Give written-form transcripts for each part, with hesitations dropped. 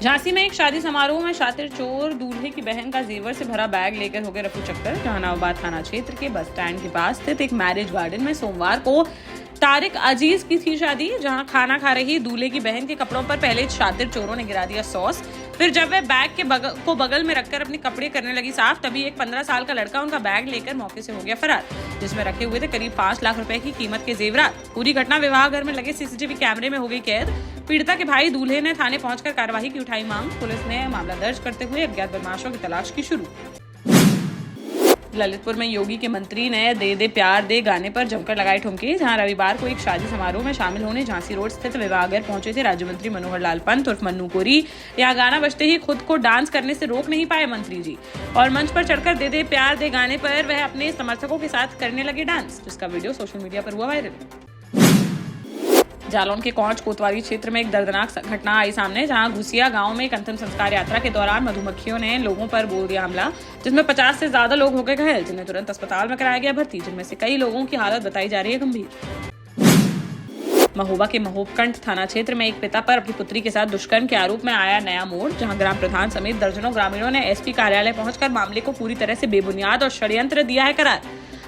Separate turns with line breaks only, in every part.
झांसी में एक शादी समारोह में शातिर चोर दूल्हे की बहन का जेवर से भरा बैग लेकर हो गए रफू चक्कर। जहानाबाद थाना क्षेत्र के बस स्टैंड के पास स्थित एक मैरिज गार्डन में सोमवार को तारिक अजीज की थी शादी, जहां खाना खा रही दूल्हे की बहन के कपड़ों पर पहले शातिर चोरों ने गिरा दिया सॉस। फिर जब वह बैग के बगल में रखकर अपने कपड़े करने लगी साफ, तभी एक 15 साल का लड़का उनका बैग लेकर मौके से हो गया फरार, जिसमें रखे हुए थे करीब 5 लाख रुपए की कीमत के जेवरात। पूरी घटना विवाह घर में लगे सीसीटीवी कैमरे में हो गई कैद। पीड़िता के भाई दूल्हे ने थाने पहुंचकर कार्रवाई की उठाई मांग। पुलिस ने मामला दर्ज करते हुए अज्ञात बदमाशों की तलाश की शुरू। ललितपुर में योगी के मंत्री ने दे दे प्यार दे गाने पर जमकर लगाई ठुमकी। जहां रविवार को एक शादी समारोह में शामिल होने झांसी रोड स्थित विवाह घर पहुंचे थे राज्य मंत्री मनोहर लाल पंत उर्फ मन्नू कोरी। यहां गाना बजते ही खुद को डांस करने से रोक नहीं पाए मंत्री जी, और मंच पर चढ़कर दे दे प्यार दे गाने पर वह अपने समर्थकों के साथ करने लगे डांस, जिसका वीडियो सोशल मीडिया पर हुआ वायरल। जालौन के कौंच कोतवाली क्षेत्र में एक दर्दनाक घटना आई सामने, जहां घुसिया गांव में एक अंतिम संस्कार यात्रा के दौरान मधुमक्खियों ने लोगों पर बोल दिया हमला, जिसमें 50 से ज्यादा लोग हो गए घायल, जिन्हें तुरंत अस्पताल में कराया गया भर्ती, जिनमें से कई लोगों की हालत बताई जा रही है गंभीर। महोबा के महोबकंठ थाना क्षेत्र में एक पिता पर अपनी पुत्री के साथ दुष्कर्म के आरोप में आया नया मोड़, जहां ग्राम प्रधान समेत दर्जनों ग्रामीणों ने एसपी कार्यालय पहुंचकर मामले को पूरी तरह से बेबुनियाद और षड्यंत्र दिया है करार।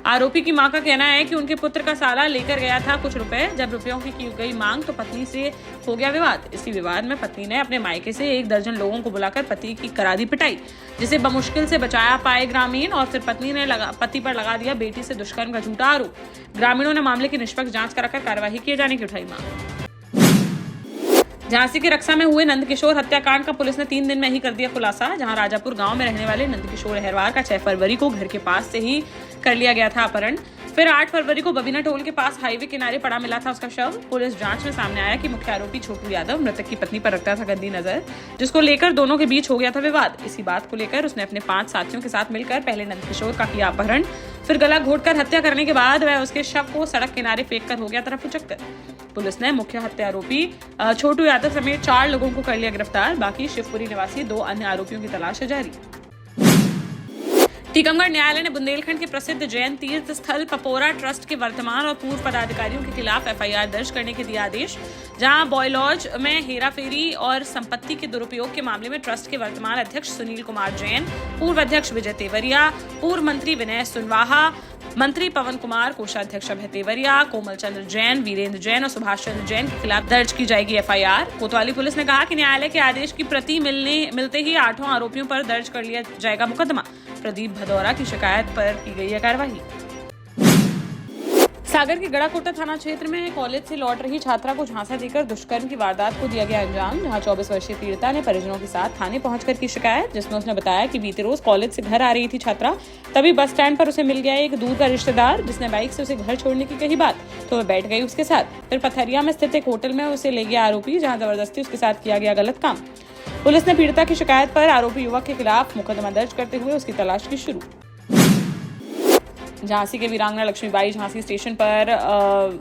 आरोपी की मां का कहना है कि उनके पुत्र का साला लेकर गया था कुछ रुपए। जब रुपयों की गई मांग तो पत्नी से हो गया विवाद। इसी विवाद में पत्नी ने अपने मायके से 1 दर्जन लोगों को बुलाकर पति की करा दी पिटाई, जिसे बमुश्किल से बचाया पाए ग्रामीण, और फिर पत्नी ने पति पर लगा दिया बेटी से दुष्कर्म का झूठा आरोप। ग्रामीणों ने मामले की निष्पक्ष जांच कराकर कार्रवाई किए जाने की उठाई मांग। झांसी के रक्षा में हुए नंदकिशोर हत्याकांड का पुलिस ने 3 दिन में ही कर दिया खुलासा। जहां राजापुर गांव में रहने वाले नंदकिशोर अहरवार का 6 फरवरी को घर के पास से ही कर लिया गया था अपहरण। फिर 8 फरवरी को बबीना टोल के पास हाईवे किनारे पड़ा मिला था उसका शव। पुलिस जांच में सामने आया कि मुख्य आरोपी छोटू यादव मृतक की पत्नी पर रखता था गंदी नजर, जिसको लेकर दोनों के बीच हो गया था विवाद। इसी बात को लेकर उसने अपने 5 साथियों के साथ मिलकर पहले नंदकिशोर का किया अपहरण, फिर गला घोटकर हत्या करने के बाद वह उसके शव को सड़क किनारे फेंक कर हो गया रफू चक्कर। पुलिस ने मुख्य हत्या आरोपी छोटू यादव समेत 4 लोगों को कर लिया गिरफ्तार। बाकी शिवपुरी निवासी 2 अन्य आरोपियों की तलाश है जारी। टीकमगढ़ न्यायालय ने बुंदेलखंड के प्रसिद्ध जैन तीर्थ स्थल पपोरा ट्रस्ट के वर्तमान और पूर्व पदाधिकारियों के खिलाफ एफआईआर दर्ज करने के दिया आदेश। जहां बॉयलॉज में हेराफेरी और संपत्ति के दुरुपयोग के मामले में ट्रस्ट के वर्तमान अध्यक्ष सुनील कुमार जैन, पूर्व अध्यक्ष विजय तेवरिया, पूर्व मंत्री विनय सुनवाहा, मंत्री पवन कुमार, कोषाध्यक्ष अभय तेवरिया, कोमल चंद्र जैन, वीरेंद्र जैन और सुभाष चंद्र जैन के खिलाफ दर्ज की जाएगी एफआईआर। कोतवाली पुलिस ने कहा कि न्यायालय के आदेश की प्रति मिलते ही 8 आरोपियों पर दर्ज कर लिया जाएगा मुकदमा। प्रदीप भदौरा की शिकायत पर की गई है कार्रवाई। सागर के गड़ाकोटा थाना क्षेत्र में कॉलेज से लौट रही छात्रा को झांसा देकर दुष्कर्म की वारदात को दिया गया अंजाम। जहां 24 वर्षीय पीड़िता ने परिजनों के साथ थाने पहुंचकर की शिकायत, जिसमें उसने बताया कि बीते रोज कॉलेज से घर आ रही थी छात्रा, तभी बस स्टैंड पर उसे मिल गया एक दूर का रिश्तेदार, जिसने बाइक से उसे घर छोड़ने की कही बात, तो वह बैठ गई उसके साथ। फिर पथरिया में स्थित एक होटल में उसे ले गया आरोपी, जहाँ जबरदस्ती उसके साथ किया गया गलत काम। पुलिस ने पीड़िता की शिकायत पर आरोपी युवक के खिलाफ मुकदमा दर्ज करते हुए उसकी तलाश की शुरू। झांसी के वीरांगना लक्ष्मीबाई झांसी स्टेशन पर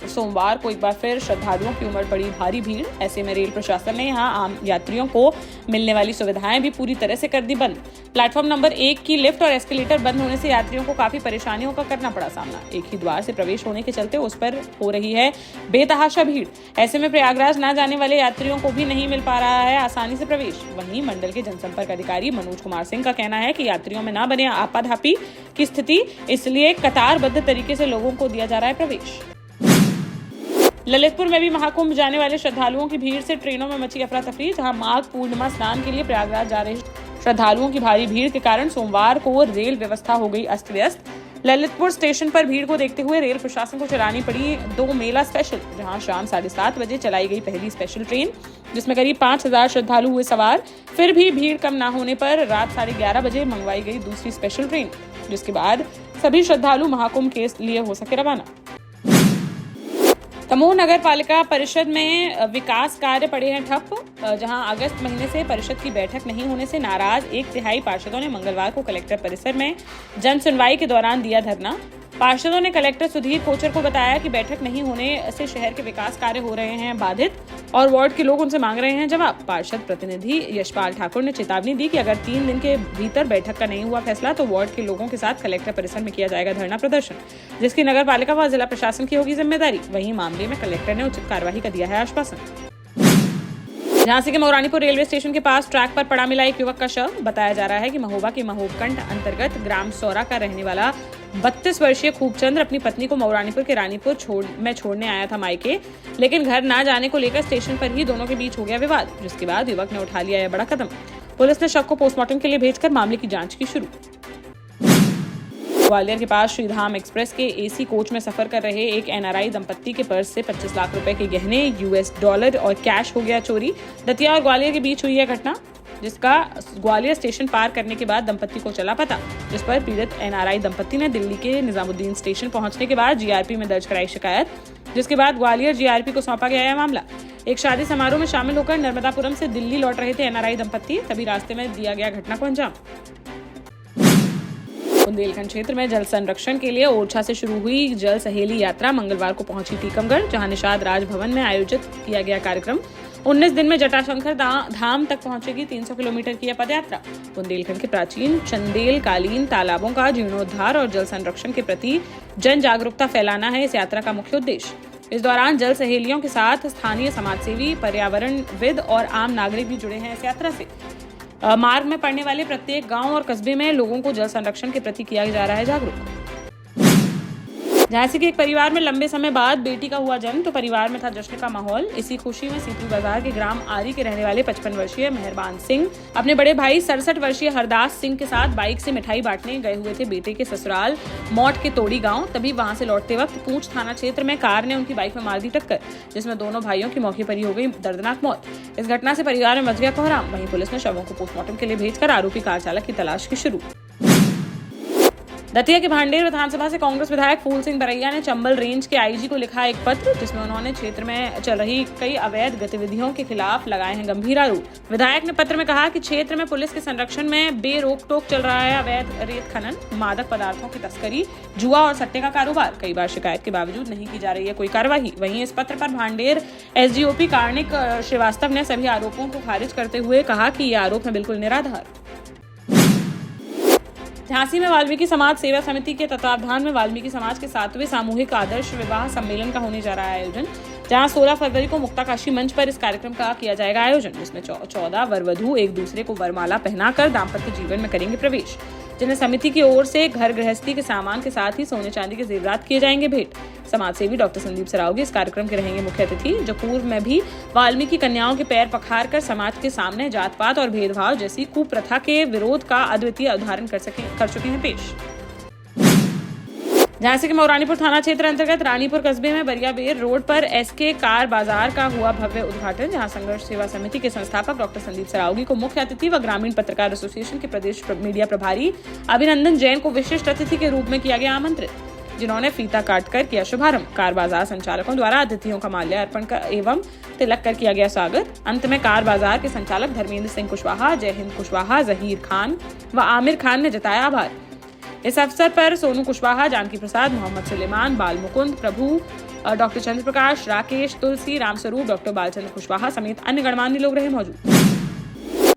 सोमवार को एक बार फिर श्रद्धालुओं की उमड़ पड़ी भारी भीड़। ऐसे में रेल प्रशासन ने यहां आम यात्रियों को मिलने वाली सुविधाएं भी पूरी तरह से कर दी बंद। प्लेटफॉर्म नंबर 1 की लिफ्ट और एस्केलेटर बंद होने से यात्रियों को काफी परेशानियों का करना पड़ा सामना। एक ही द्वार से प्रवेश होने के चलते उस पर हो रही है बेतहाशा भीड़। ऐसे में प्रयागराज न जाने वाले यात्रियों को भी नहीं मिल पा रहा है आसानी से प्रवेश। वहीं मंडल के जनसंपर्क अधिकारी मनोज कुमार सिंह का कहना है कि यात्रियों में न बने आपाधापी की स्थिति, इसलिए कतारबद्ध तरीके से लोगों को दिया जा रहा है प्रवेश। ललितपुर में भी महाकुंभ जाने वाले श्रद्धालुओं की भीड़ से ट्रेनों में मची अफरा तफरी। जहां माघ पूर्णिमा स्नान के लिए प्रयागराज जा रहे श्रद्धालुओं की भारी भीड़ के कारण सोमवार को रेल व्यवस्था हो गई अस्त व्यस्त। ललितपुर स्टेशन पर भीड़ को देखते हुए रेल प्रशासन को चलानी पड़ी 2 मेला स्पेशल, जहां शाम 7:30 बजे चलाई गई पहली स्पेशल ट्रेन, जिसमें करीब 5000 श्रद्धालु हुए सवार। फिर भी भीड़ कम न होने पर रात 11:30 बजे मंगवाई गई दूसरी स्पेशल ट्रेन, जिसके बाद सभी श्रद्धालु महाकुंभ के लिए हो सके रवाना। दमोह नगर पालिका परिषद में विकास कार्य पड़े हैं ठप। जहां अगस्त महीने से परिषद की बैठक नहीं होने से नाराज 1/3 पार्षदों ने मंगलवार को कलेक्टर परिसर में जन सुनवाई के दौरान दिया धरना। पार्षदों ने कलेक्टर सुधीर कोचर को बताया कि बैठक नहीं होने से शहर के विकास कार्य हो रहे हैं बाधित, और वार्ड के लोग उनसे मांग रहे हैं जवाब। पार्षद प्रतिनिधि यशपाल ठाकुर ने चेतावनी दी कि अगर 3 दिन के भीतर बैठक का नहीं हुआ फैसला तो वार्ड के लोगों के साथ कलेक्टर परिसर में किया जाएगा धरना प्रदर्शन, जिसकी नगर पालिका व जिला प्रशासन की होगी जिम्मेदारी। वहीं मामले में कलेक्टर ने उचित कार्यवाही का दिया है आश्वासन। झांसी के मौरानीपुर रेलवे स्टेशन के पास ट्रैक पर पड़ा मिला एक युवक का शव। बताया जा रहा है कि महोबा के महोबकंड अंतर्गत ग्राम सौरा का रहने वाला 32 वर्षीय खूबचंद अपनी पत्नी को मौरानीपुर के रानीपुर छोड़ने आया था मायके, लेकिन घर न जाने को लेकर स्टेशन पर ही दोनों के बीच हो गया विवाद, जिसके बाद युवक ने उठा लिया यह बड़ा कदम। पुलिस ने शव को पोस्टमार्टम के लिए भेजकर मामले की जांच की शुरू। ग्वालियर के पास श्रीधाम एक्सप्रेस के एसी कोच में सफर कर रहे एक एनआरआई दंपत्ति के पर्स से 25 लाख रुपए के गहने, $US और कैश हो गया चोरी। दतिया और ग्वालियर के बीच हुई यह घटना, जिसका ग्वालियर स्टेशन पार करने के बाद दंपत्ति को चला पता, जिस पर पीड़ित एनआरआई दंपत्ति ने दिल्ली के निजामुद्दीन स्टेशन पहुंचने के बाद जीआरपी में दर्ज कराई शिकायत, जिसके बाद ग्वालियर जीआरपी को सौंपा गया यह मामला। एक शादी समारोह में शामिल होकर नर्मदापुरम से दिल्ली लौट रहे थे एनआरआई दंपत्ति, तभी रास्ते में दिया गया घटना को अंजाम। बुंदेलखंड क्षेत्र में जल संरक्षण के लिए ओरछा से शुरू हुई जल सहेली यात्रा मंगलवार को पहुंची टीकमगढ़, जहां निषाद राजभवन में आयोजित किया गया कार्यक्रम। 19 दिन में जटाशंकर धाम तक पहुंचेगी 300 किलोमीटर की यह पदयात्रा। बुंदेलखंड के प्राचीन चंदेलकालीन तालाबों का जीर्णोद्धार और जल संरक्षण के प्रति जन जागरूकता फैलाना है इस यात्रा का मुख्य उद्देश्य। इस दौरान जल सहेलियों के साथ स्थानीय समाजसेवी, पर्यावरणविद और आम नागरिक भी जुड़े हैं इस यात्रा से। मार्ग में पड़ने वाले प्रत्येक गांव और कस्बे में लोगों को जल संरक्षण के प्रति किया जा रहा है जागरूक। झांसी के एक परिवार में लंबे समय बाद बेटी का हुआ जन्म, तो परिवार में था जश्न का माहौल। इसी खुशी में सीपी बाजार के ग्राम आरी के रहने वाले 55 वर्षीय मेहरबान सिंह अपने बड़े भाई 67 वर्षीय हरदास सिंह के साथ बाइक से मिठाई बांटने गए हुए थे बेटे के ससुराल मौट के तोड़ी गांव। तभी वहां से लौटते वक्त पूंछ थाना क्षेत्र में कार ने उनकी बाइक में मार दी टक्कर, जिसमें दोनों भाइयों की मौके पर ही हो गई दर्दनाक मौत। इस घटना से परिवार में मच गया कोहराम। वहीं पुलिस ने शवों को पोस्टमार्टम के लिए भेजकर आरोपी कार चालक की तलाश की शुरू। दतिया के भांडेर विधानसभा से कांग्रेस विधायक फूल सिंह बरैया ने चंबल रेंज के आईजी को लिखा एक पत्र, जिसमें उन्होंने क्षेत्र में चल रही कई अवैध गतिविधियों के खिलाफ लगाए हैं गंभीर आरोप। विधायक ने पत्र में कहा कि क्षेत्र में पुलिस के संरक्षण में बेरोक टोक चल रहा है अवैध रेत खनन, मादक पदार्थों की तस्करी, जुआ और सट्टे का कारोबार। कई बार शिकायत के बावजूद नहीं की जा रही है कोई कार्रवाई। वहीं इस पत्र पर भांडेर एसडीओपी कार्णिक श्रीवास्तव ने सभी आरोपों को खारिज करते हुए कहा कि ये आरोप है बिल्कुल निराधार। झांसी में वाल्मीकि समाज सेवा समिति के तत्वावधान में वाल्मीकि समाज के 7वें सामूहिक आदर्श विवाह सम्मेलन का होने जा रहा है आयोजन, जहां 16 फरवरी को मुक्ताकाशी मंच पर इस कार्यक्रम का किया जाएगा आयोजन, जिसमें 14 वरवधू एक दूसरे को वरमाला पहनाकर दाम्पत्य जीवन में करेंगे प्रवेश, जिन्हें समिति की ओर से घर गृहस्थी के सामान के साथ ही सोने चांदी के जेवरात किए जाएंगे भेंट। समाजसेवी डॉक्टर संदीप सरावगी इस कार्यक्रम के रहेंगे मुख्य अतिथि, जो पूर्व में भी वाल्मीकि कन्याओं के पैर पखार कर समाज के सामने जात पात और भेदभाव जैसी कुप्रथा के विरोध का अद्वितीय उदाहरण कर चुके हैं पेश। झांसी के मौरानीपुर थाना क्षेत्र अंतर्गत रानीपुर कस्बे में बरियाबेर रोड पर एसके कार बाजार का हुआ भव्य उद्घाटन, जहां संघर्ष सेवा समिति के संस्थापक डॉक्टर संदीप सरावगी को मुख्य अतिथि व ग्रामीण पत्रकार एसोसिएशन के प्रदेश मीडिया प्रभारी अभिनंदन जैन को विशिष्ट अतिथि के रूप में किया गया आमंत्रित, जिन्होंने फीता काटकर किया शुभारंभ। कार बाजार संचालकों द्वारा अतिथियों का माल्यार्पण एवं तिलक कर किया गया स्वागत। अंत में कार बाजार के संचालक धर्मेंद्र सिंह कुशवाहा, जय हिंद कुशवाहा, जहीर खान व आमिर खान ने जताया आभार। इस अवसर पर सोनू कुशवाहा, जानकी प्रसाद, मोहम्मद सुलेमान, बाल मुकुंद, प्रभु, डॉक्टर चंद्र प्रकाश, राकेश, तुलसी, रामस्वरूप, डॉक्टर बालचंद्र कुशवाहा समेत अन्य गणमान्य लोग रहे मौजूद।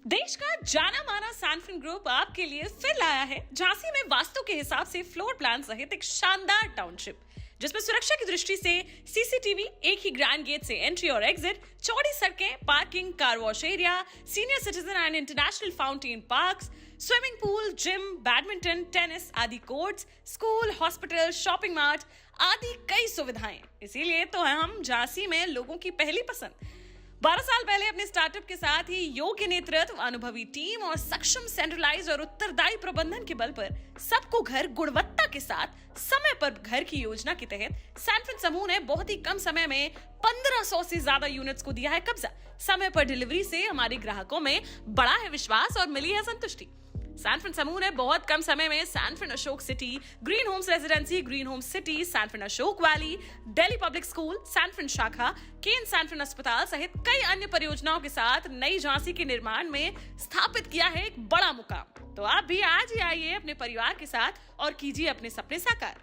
देश का जाना माना सैनफिन ग्रुप आपके लिए फिर लाया है झांसी में वास्तु के हिसाब से फ्लोर प्लान सहित एक शानदार टाउनशिप, जिसमें सुरक्षा की दृष्टि से सीसीटीवी, एक ही ग्रैंड गेट से एंट्री और एग्जिट, चौड़ी सड़कें, parking, car wash area, senior citizen and international fountain parks, swimming pool, gym, badminton, tennis आदि courts, school, hospital, shopping mart आदि कई सुविधाएं। इसीलिए तो हम झांसी में लोगों की पहली पसंद। 12 साल पहले अपने स्टार्टअप के साथ ही योग्य नेतृत्व, अनुभवी टीम और सक्षम सेंट्रलाइज और उत्तरदायी प्रबंधन के बल पर सबको घर गुणवत्ता के साथ समय पर घर की योजना के तहत सैनफिन समूह ने बहुत ही कम समय में 1500 से ज्यादा यूनिट्स को दिया है कब्जा। समय पर डिलीवरी से हमारे ग्राहकों में बड़ा है विश्वास और मिली है संतुष्टि। सैनफिन समूह ने बहुत कम समय में Sanfin Ashok city, green homes residency, green homes city, Sanfin Ashok valley, Delhi public school, Sanfin शाखा, केन सैनफिन अस्पताल सहित कई अन्य परियोजनाओं के साथ नई झांसी के निर्माण में स्थापित किया है एक बड़ा मुकाम। तो आप भी आज ही आइए अपने परिवार के साथ और कीजिए अपने सपने साकार।